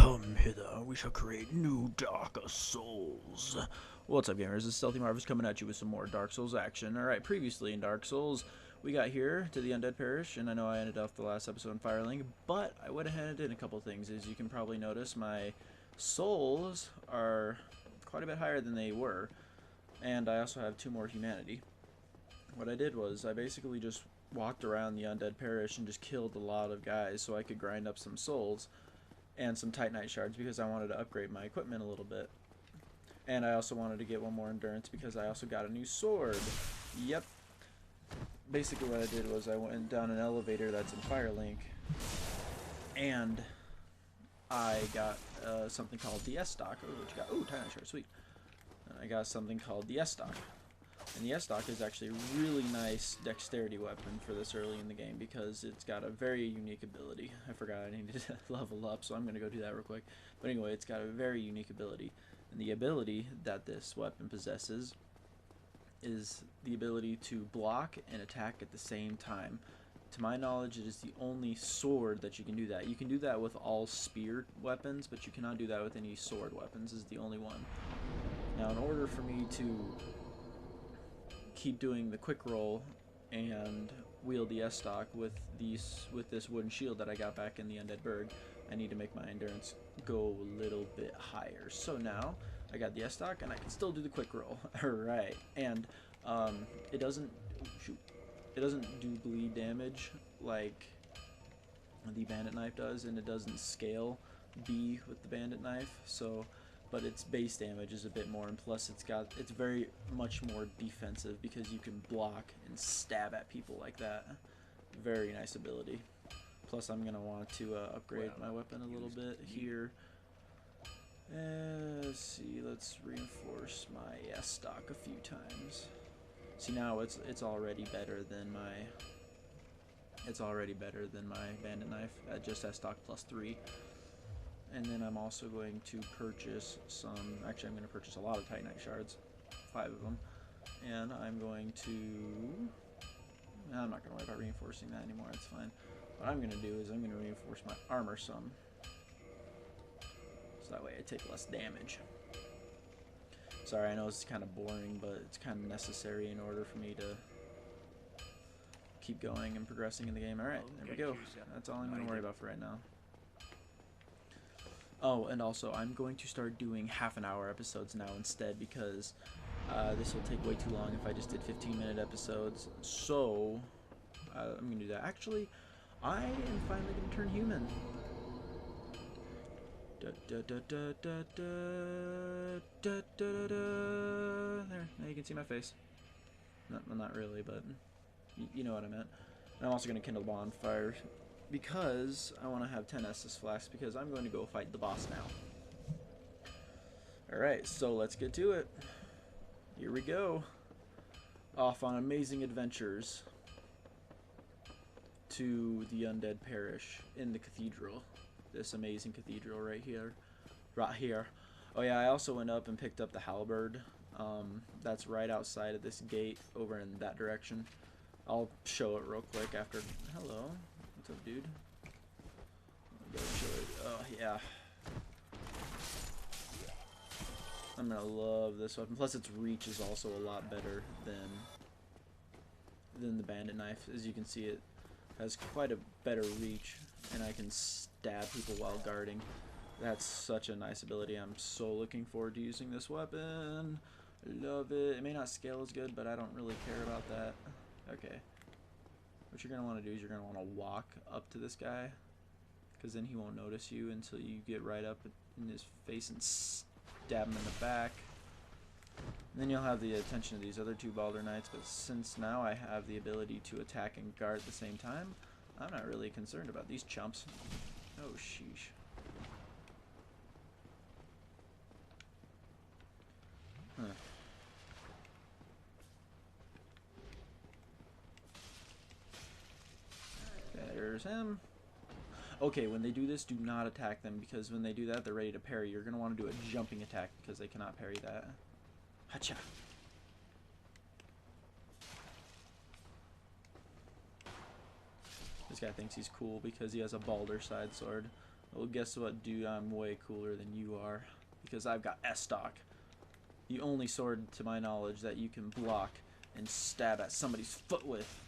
Come hither, we shall create new darker souls. What's up, gamers? This is StealthyMarfus coming at you with some more Dark Souls action. Alright, previously in Dark Souls, we got here to the Undead Parish, and I know I ended off the last episode in Firelink, but I went ahead and did a couple things. As you can probably notice, my souls are quite a bit higher than they were, and I also have 2 more humanity. What I did was, I basically just walked around the Undead Parish and just killed a lot of guys so I could grind up some souls and some Titanite shards because I wanted to upgrade my equipment a little bit. And I also wanted to get 1 more endurance because I also got a new sword. Yep. Basically what I did was I went down an elevator that's in Firelink, and I got something called the S-Stock. Oh, what you got? Oh, Titanite shard, sweet. And I got something called the S-Stock. And the S-Stock is actually a really nice dexterity weapon for this early in the game because it's got a very unique ability. I forgot I needed to level up, so I'm going to go do that real quick. But anyway, it's got a very unique ability. And the ability that this weapon possesses is the ability to block and attack at the same time. To my knowledge, it is the only sword that you can do that. You can do that with all spear weapons, but you cannot do that with any sword weapons. This is the only one. Now, in order for me to keep doing the quick roll and wield the S-Stock with this wooden shield that I got back in the Undead Burg, I need to make my endurance go a little bit higher. So now I got the S-Stock and I can still do the quick roll. Alright, and it doesn't do bleed damage like the bandit knife does, and it doesn't scale B with the bandit knife, so but its base damage is a bit more, and plus it's very much more defensive because you can block and stab at people like that. Very nice ability. Plus I'm gonna want to upgrade my weapon a little bit here. Let's see, let's reinforce my S-Stock a few times. See, now it's already better than my bandit knife at just S-Stock +3. And then I'm also going to purchase some, actually I'm going to purchase a lot of Titanite shards, 5 of them, and I'm going to, I'm not going to worry about reinforcing that anymore, it's fine. What I'm going to do is I'm going to reinforce my armor some, so that way I take less damage. Sorry, I know it's kind of boring, but it's kind of necessary in order for me to keep going and progressing in the game. Alright, there we go. That's all I'm going to worry about for right now. Oh, and also, I'm going to start doing half-an-hour episodes now instead because this will take way too long if I just did 15-minute episodes. So, I'm going to do that. Actually, I am finally going to turn human. There, now you can see my face. No, well, not really, but you know what I meant. And I'm also going to kindle bonfire because I want to have 10 Estus flasks because I'm going to go fight the boss now. Alright, so let's get to it. Here we go. Off on amazing adventures to the Undead Parish in the Cathedral. This amazing cathedral right here. Right here. Oh yeah, I also went up and picked up the halberd. That's right outside of this gate over in that direction. I'll show it real quick after. Hello. What's up, dude? Oh, yeah. I'm gonna love this weapon. Plus, its reach is also a lot better than the bandit knife. As you can see, it has quite a better reach, and I can stab people while guarding. That's such a nice ability. I'm so looking forward to using this weapon. Love it. It may not scale as good, but I don't really care about that. Okay. What you're going to want to do is you're going to want to walk up to this guy, because then he won't notice you until you get right up in his face and stab him in the back. And then you'll have the attention of these other 2 Balder Knights, but since now I have the ability to attack and guard at the same time, I'm not really concerned about these chumps. Oh, sheesh. Huh. There's him. Okay, when they do this, do not attack them, because when they do that, they're ready to parry. You're going to want to do a jumping attack, because they cannot parry that. Hacha! This guy thinks he's cool because he has a Balder side sword. Well, guess what, dude? I'm way cooler than you are. Because I've got S-Stock. The only sword, to my knowledge, that you can block and stab at somebody's foot with.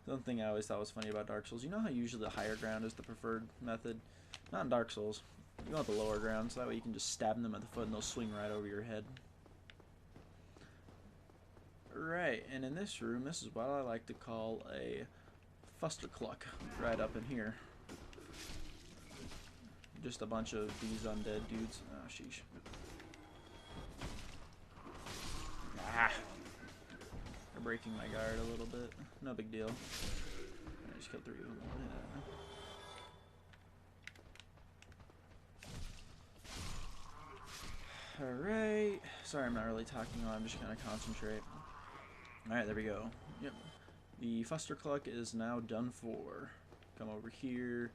Something I always thought was funny about Dark Souls. You know how usually the higher ground is the preferred method? Not in Dark Souls. You want the lower ground, so that way you can just stab them at the foot and they'll swing right over your head. Right, and in this room, this is what I like to call a FUSTER CLUCK. Right up in here. Just a bunch of these undead dudes. Oh, sheesh. Ah! They're breaking my guard a little bit. No big deal. I just killed 3 of them. Yeah. Alright. Sorry I'm not really talking on, I'm just gonna concentrate. Alright, there we go. Yep. The FUSTER CLUCK is now done for. Come over here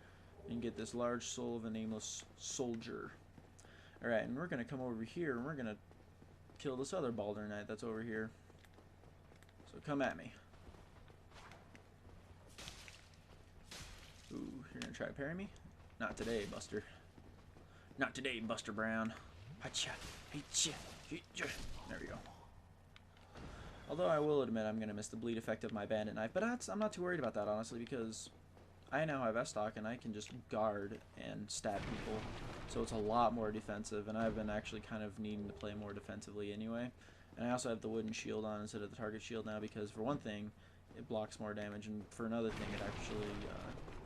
and get this large soul of a nameless soldier. Alright, and we're gonna come over here and we're gonna kill this other Baldur Knight that's over here. So come at me. Ooh, you're gonna try to parry me? Not today, Buster. Not today, Buster Brown. Hacha, hacha, hacha. There we go. Although I will admit I'm gonna miss the bleed effect of my bandit knife, but I'm not too worried about that honestly, because I now have S-Stock and I can just guard and stab people. So it's a lot more defensive, and I've been actually kind of needing to play more defensively anyway. And I also have the wooden shield on instead of the target shield now because, for one thing, it blocks more damage, and for another thing, it actually,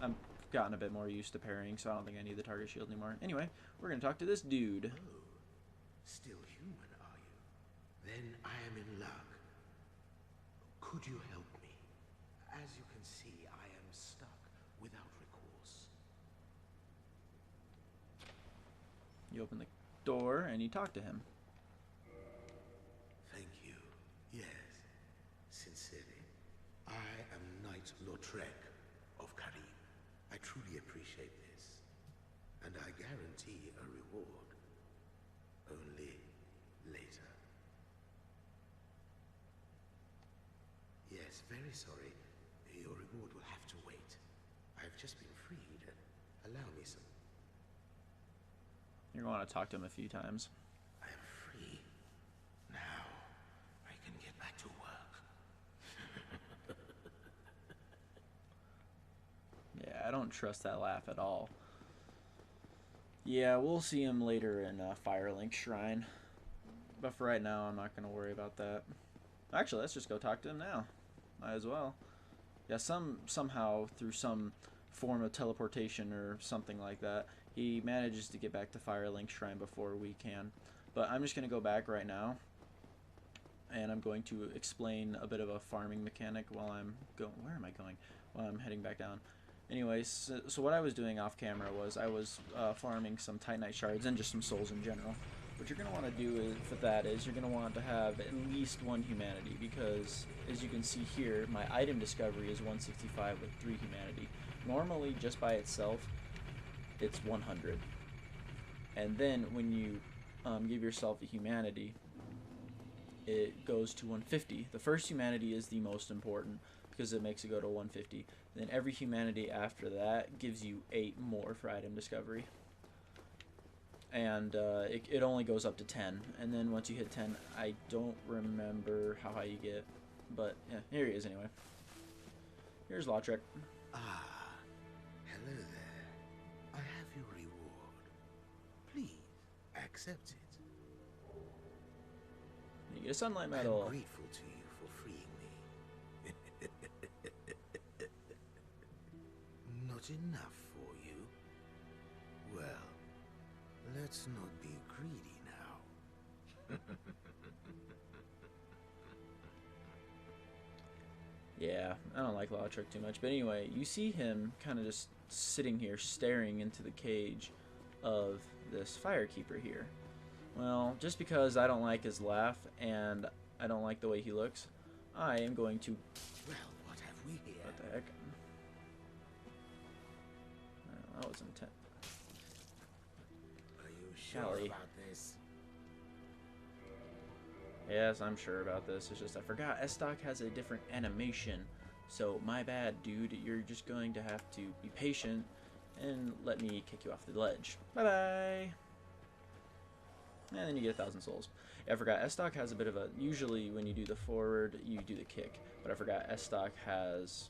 I've gotten a bit more used to parrying, so I don't think I need the target shield anymore. Anyway, we're going to talk to this dude. Oh, still human, are you? Then I am in luck. Could you help me? As you can see, I am stuck without recourse. You open the door, and you talk to him. Thank you. Yes, sincerely. I am Knight Lautrec of Cathedral. I truly appreciate this, and I guarantee a reward. Only later. Yes, very sorry. Your reward will have to wait. I've just been freed. Allow me some. You're going to talk to him a few times. I am free. Now, I can get back to work. Yeah, I don't trust that laugh at all. Yeah, we'll see him later in Firelink Shrine. But for right now, I'm not going to worry about that. Actually, let's just go talk to him now. Might as well. Yeah, somehow, through some form of teleportation or something like that, he manages to get back to Firelink Shrine before we can. But I'm just going to go back right now. And I'm going to explain a bit of a farming mechanic while I'm going... Where am I going? While I'm heading back down. Anyways, so what I was doing off camera was I was farming some Titanite shards and just some souls in general. What you're going to want to do for that is you're going to want to have at least 1 humanity, because as you can see here, my item discovery is 165 with 3 humanity. Normally, just by itself, it's 100. And then when you give yourself a humanity, it goes to 150. The first humanity is the most important because it makes it go to 150. Then every humanity after that gives you 8 more for item discovery. And it only goes up to 10. And then once you hit 10, I don't remember how high you get. But yeah, here he is anyway. Here's Lautrec. Ah, hello there. I have your reward. Please, accept it. You get a sunlight medal. I'm grateful to you for freeing me. Not enough for you? Well, let's not be greedy now. Yeah, I don't like Lautrec too much. But anyway, you see him kind of just sitting here staring into the cage of this firekeeper here. Well, just because I don't like his laugh and I don't like the way he looks, I am going to... Well, what have we here? What the heck? That was intense. Are you sure Golly. about this? Yes, I'm sure about this. It's just I forgot S-Stock has a different animation. So my bad, dude. You're just going to have to be patient and let me kick you off the ledge. Bye-bye. And then you get 1,000 souls. I forgot, S-Stock has a bit of a... Usually when you do the forward, you do the kick. But I forgot, S-Stock has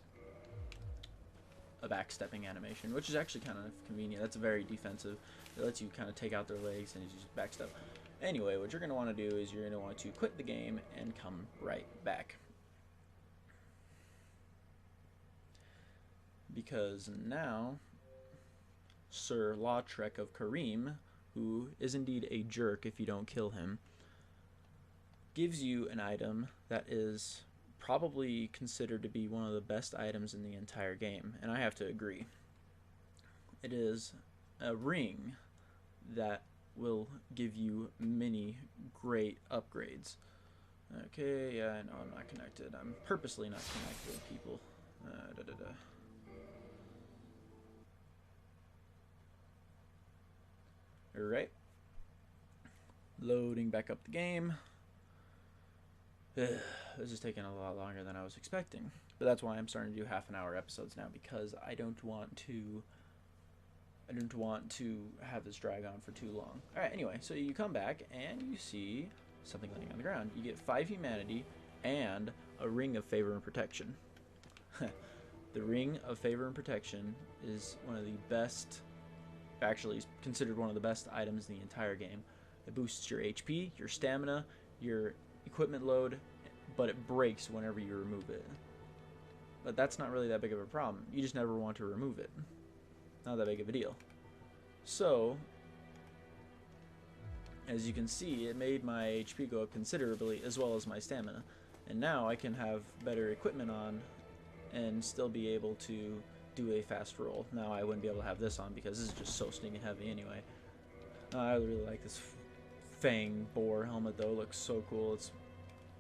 a backstepping animation, which is actually kind of convenient. That's very defensive. It lets you kind of take out their legs and you just backstep. Anyway, what you're going to want to do is you're going to want to quit the game and come right back. Because now, Sir Lautrec of Kareem, who is indeed a jerk if you don't kill him, gives you an item that is probably considered to be one of the best items in the entire game, and I have to agree. It is a ring that will give you many great upgrades. Okay, yeah, I know I'm not connected. I'm purposely not connected, people. Alright. Loading back up the game. This is taking a lot longer than I was expecting. But that's why I'm starting to do half-an-hour episodes now, because I don't want to have this drag on for too long. Alright, anyway, so you come back and you see something laying on the ground. You get 5 humanity and a ring of favor and protection. The ring of favor and protection is one of the best, actually considered one of the best items in the entire game. It boosts your HP, your stamina, your equipment load, but it breaks whenever you remove it. But that's not really that big of a problem. You just never want to remove it. Not that big of a deal. So, as you can see, it made my HP go up considerably, as well as my stamina. And now I can have better equipment on and still be able to do a fast roll. Now I wouldn't be able to have this on because this is just so stinking heavy anyway. I really like this Fang Boar helmet though. It looks so cool. It's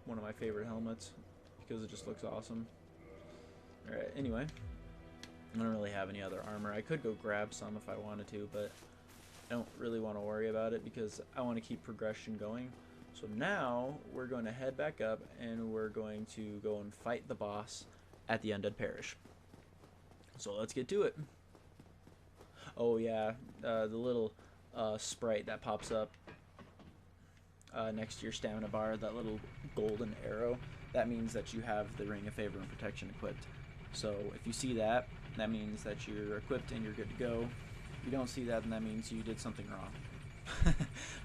one of my favorite helmets because it just looks awesome. Alright, anyway. I don't really have any other armor. I could go grab some if I wanted to, but I don't really want to worry about it because I want to keep progression going. So now we're going to head back up and we're going to go and fight the boss at the Undead Parish. So let's get to it. Oh yeah, the little sprite that pops up next to your stamina bar, that little golden arrow, that means that you have the Ring of Favor and Protection equipped. So if you see that, that means that you're equipped and you're good to go. If you don't see that, then that means you did something wrong.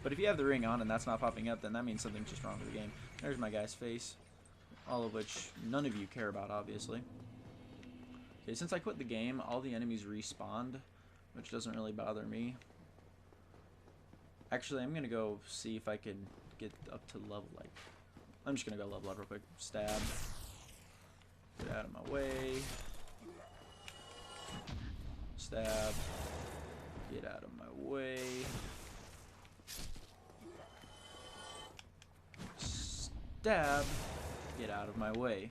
But if you have the ring on and that's not popping up, then that means something's just wrong with the game. There's my guy's face, all of which none of you care about, obviously. Okay, since I quit the game, all the enemies respawned, which doesn't really bother me. Actually, I'm gonna go see if I can get up to level, like, I'm just gonna go level up real quick. Stab. Get out of my way. Stab. Get out of my way. Stab. Get out of my way.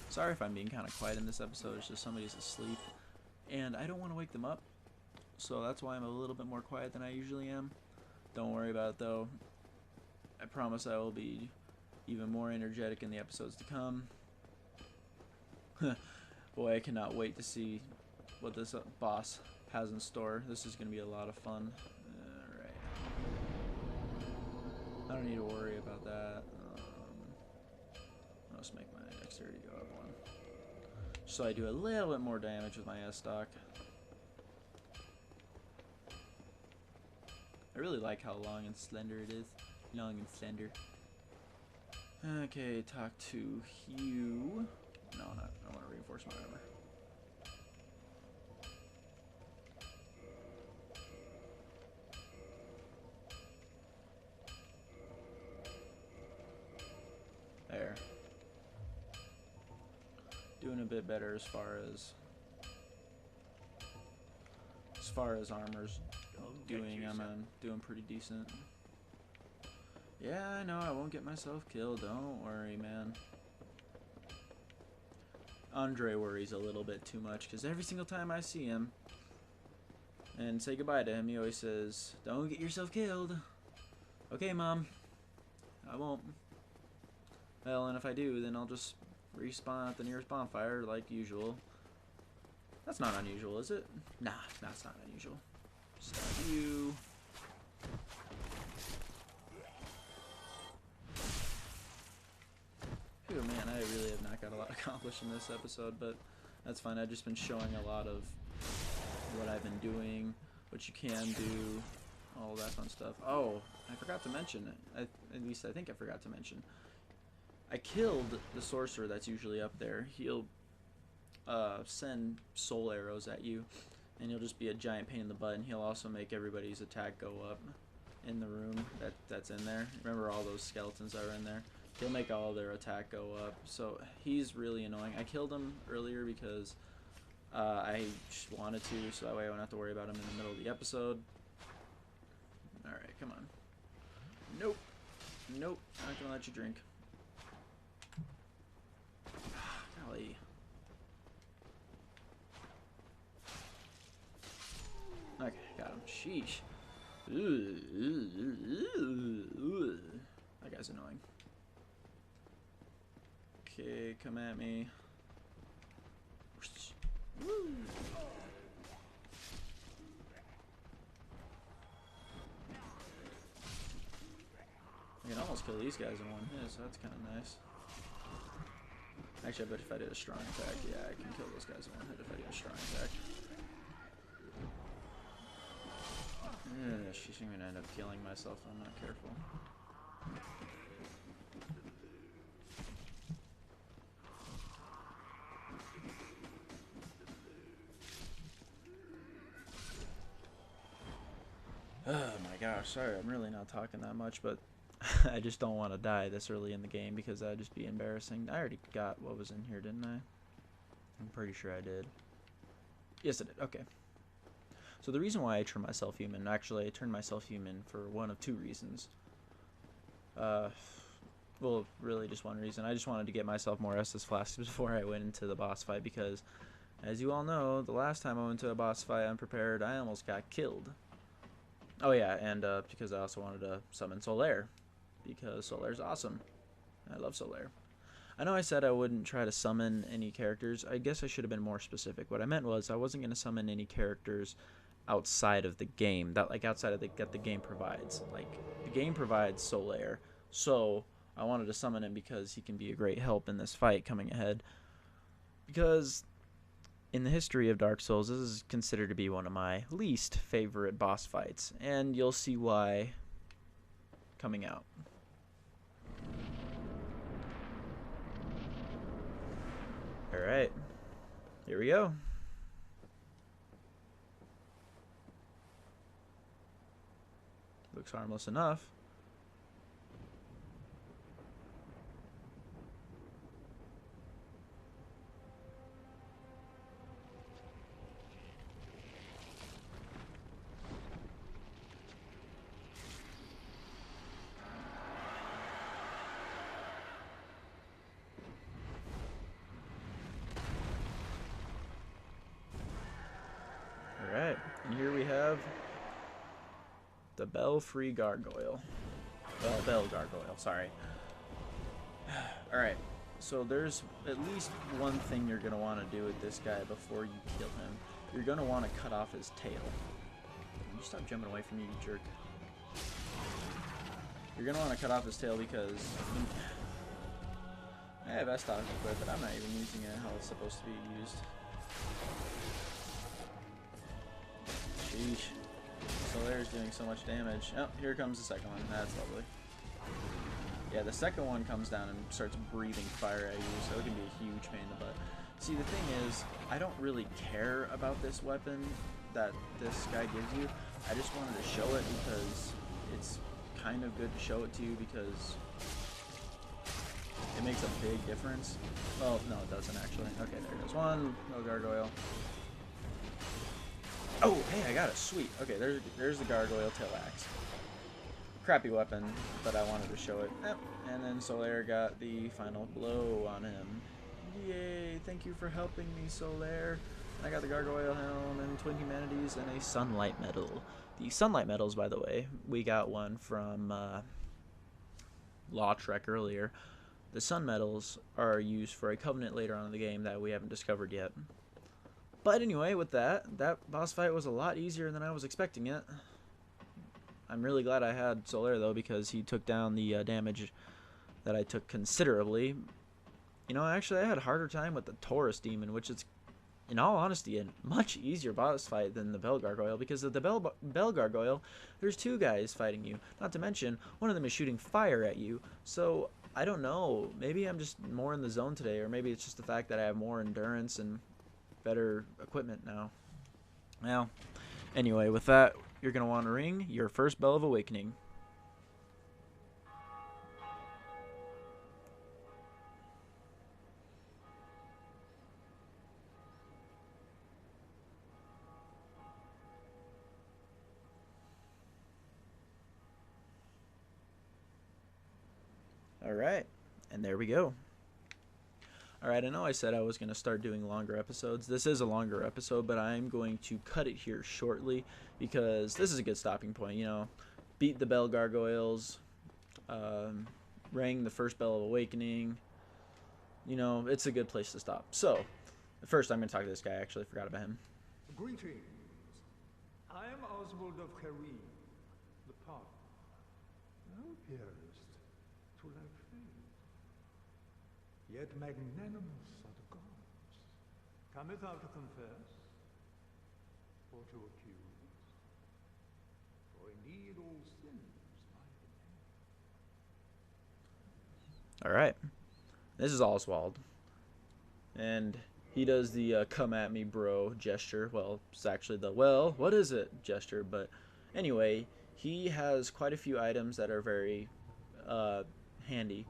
Sorry if I'm being kind of quiet in this episode. It's just somebody's asleep and I don't want to wake them up, so that's why I'm a little bit more quiet than I usually am. Don't worry about it though. I promise I will be even more energetic in the episodes to come. Boy, I cannot wait to see what this boss has in store. This is going to be a lot of fun. Alright. I don't need to worry about that. I'll just make my dexterity go up one. So I do a little bit more damage with my S-Stock. I really like how long and slender it is. Long and slender. Okay, talk to Hugh. No, not. I want to reinforce my armor. There. Doing a bit better as far as armor's doing. I'm doing pretty decent. Yeah, I know. I won't get myself killed. Don't worry, man. Andre worries a little bit too much because every single time I see him and say goodbye to him, he always says, "Don't get yourself killed." Okay, Mom. I won't. Well, and if I do, then I'll just respawn at the nearest bonfire like usual. That's not unusual, is it? Nah, that's not unusual. Stab you. Phew, man, I really have not got a lot accomplished in this episode, but that's fine. I've just been showing a lot of what I've been doing, what you can do, all that fun stuff. Oh, I forgot to mention, at least I think I forgot to mention, I killed the sorcerer that's usually up there. He'll send soul arrows at you, and he'll just be a giant pain in the butt, and he'll also make everybody's attack go up in the room that's in there. Remember all those skeletons that are in there? He'll make all their attack go up, so he's really annoying. I killed him earlier because I just wanted to, so that way I won't have to worry about him in the middle of the episode. Alright, come on. Nope. Nope, not gonna let you drink. Golly. Okay, got him. Sheesh. That guy's annoying. Okay, come at me. Woo. I can almost kill these guys in one hit, so that's kind of nice. Actually, I bet if I did a strong attack, yeah, I can kill those guys in one hit if I do a strong attack. She's gonna end up killing myself if I'm not careful. Oh my gosh, sorry, I'm really not talking that much, but I just don't want to die this early in the game because that'd just be embarrassing. I already got what was in here, didn't I? I'm pretty sure I did. Yes, I did. Okay. So the reason why I turned myself human, actually I turned myself human for one of two reasons. Well, really just one reason. I just wanted to get myself more Estus flasks before I went into the boss fight because, as you all know, the last time I went to a boss fight unprepared, I almost got killed. Oh yeah, and because I also wanted to summon Solaire, because Solaire's awesome. I love Solaire. I know I said I wouldn't try to summon any characters. I guess I should have been more specific. What I meant was I wasn't going to summon any characters outside of the game, that like outside of that the game provides. Like the game provides Solaire, so I wanted to summon him because he can be a great help in this fight coming ahead. Because in the history of Dark Souls, this is considered to be one of my least favorite boss fights, and you'll see why coming out. Alright, here we go. Looks harmless enough. Alright, and here we have the Belfry Gargoyle. Well, Bell Gargoyle, sorry. Alright, so there's at least one thing you're going to want to do with this guy before you kill him. You're going to want to cut off his tail. Can you stop jumping away from me, you jerk? You're going to want to cut off his tail because I have S-Talk equipped, but I'm not even using it how it's supposed to be used. Sheesh. Solaire's doing so much damage. Oh, here comes the second one. That's lovely. Yeah, the second one comes down and starts breathing fire at you, so it can be a huge pain in the butt. See, the thing is, I don't really care about this weapon that this guy gives you. I just wanted to show it because it's kind of good to show it to you because it makes a big difference. Well, no, it doesn't actually. Okay, there goes one. No gargoyle. Oh, hey, I got it. Sweet. Okay, there's the gargoyle tail axe. Crappy weapon, but I wanted to show it. Yep. And then Solaire got the final blow on him. Yay, thank you for helping me, Solaire. And I got the gargoyle helm and twin humanities and a sunlight medal. The sunlight medals, by the way, we got one from Law Trek earlier. The sun medals are used for a covenant later on in the game that we haven't discovered yet. But anyway, with that boss fight was a lot easier than I was expecting it. I'm really glad I had Solaire though, because he took down the damage that I took considerably. You know, actually I had a harder time with the Taurus Demon, which is, in all honesty, a much easier boss fight than the Bell Gargoyle, because of the Bell Gargoyle, there's two guys fighting you. Not to mention, one of them is shooting fire at you. So, I don't know. Maybe I'm just more in the zone today, or maybe it's just the fact that I have more endurance and better equipment now. Well, anyway, with that, you're going to want to ring your first Bell of Awakening. Alright, and there we go. Alright, I know I said I was going to start doing longer episodes. This is a longer episode, but I'm going to cut it here shortly, because this is a good stopping point, you know. Beat the Bell Gargoyles, rang the first Bell of Awakening. You know, it's a good place to stop. So, first I'm going to talk to this guy. I actually forgot about him. Greetings. I am Oswald of Careem, the Park. Thou appearest to lack faith. Yet magnanimous are the gods. Cometh thou to confess, or to accuse? For indeed all sins lie in him. Alright. This is Oswald. And he does the come at me bro gesture. Well, it's actually the, well, what is it gesture. But anyway, he has quite a few items that are very handy.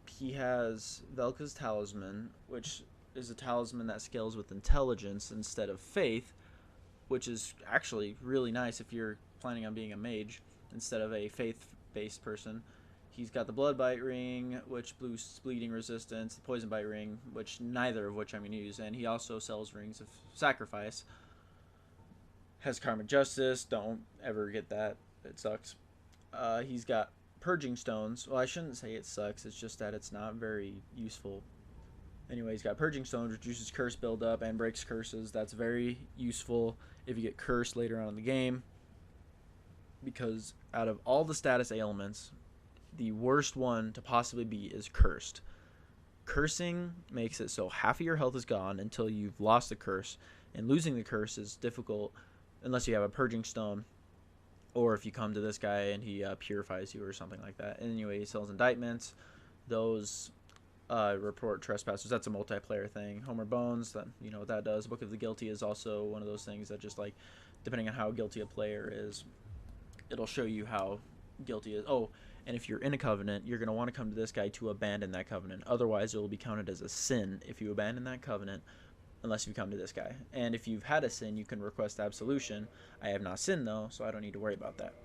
He has Velka's Talisman, which is a talisman that scales with intelligence instead of faith, which is actually really nice if you're planning on being a mage instead of a faith-based person. He's got the Blood Bite Ring, which boosts bleeding resistance, the Poison Bite Ring, which neither of which I'm going to use, and he also sells Rings of Sacrifice. Has Karmic Justice, don't ever get that, it sucks. He's got Purging Stones. Well, I shouldn't say it sucks, it's just that it's not very useful. Anyway, he's got Purging Stones, reduces curse buildup and breaks curses. That's very useful if you get cursed later on in the game, because out of all the status ailments, the worst one to possibly be is cursed. Cursing makes it so half of your health is gone until you've lost the curse, and losing the curse is difficult unless you have a Purging Stone, or if you come to this guy and he purifies you or something like that. Anyway, he sells indictments. Those report trespassers. That's a multiplayer thing. Homer Bones, that, you know what that does. Book of the Guilty is also one of those things that just, like, depending on how guilty a player is, it'll show you how guilty is. Oh, and if you're in a covenant, you're going to want to come to this guy to abandon that covenant. Otherwise, it will be counted as a sin if you abandon that covenant, unless you come to this guy. And if you've had a sin, you can request absolution. I have not sinned, though, so I don't need to worry about that.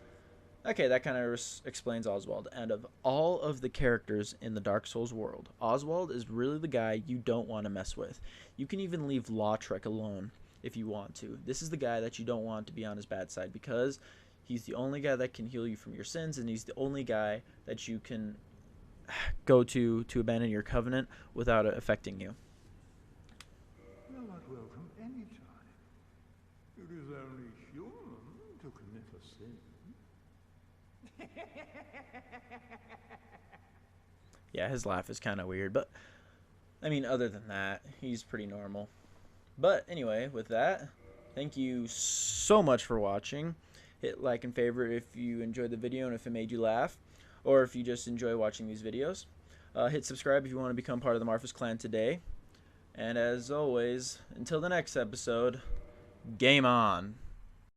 Okay, that kind of explains Oswald. And of all of the characters in the Dark Souls world, Oswald is really the guy you don't want to mess with. You can even leave Lautrec alone if you want to. This is the guy that you don't want to be on his bad side, because he's the only guy that can heal you from your sins, and he's the only guy that you can go to abandon your covenant without it affecting you. Thou art welcome any time. It is only human to commit a sin. Yeah, his laugh is kind of weird, but I mean, other than that, he's pretty normal. But anyway, with that, thank you so much for watching. Hit like and favorite if you enjoyed the video and if it made you laugh, or if you just enjoy watching these videos. Hit subscribe if you want to become part of the Marfus clan today. And as always, until the next episode, game on!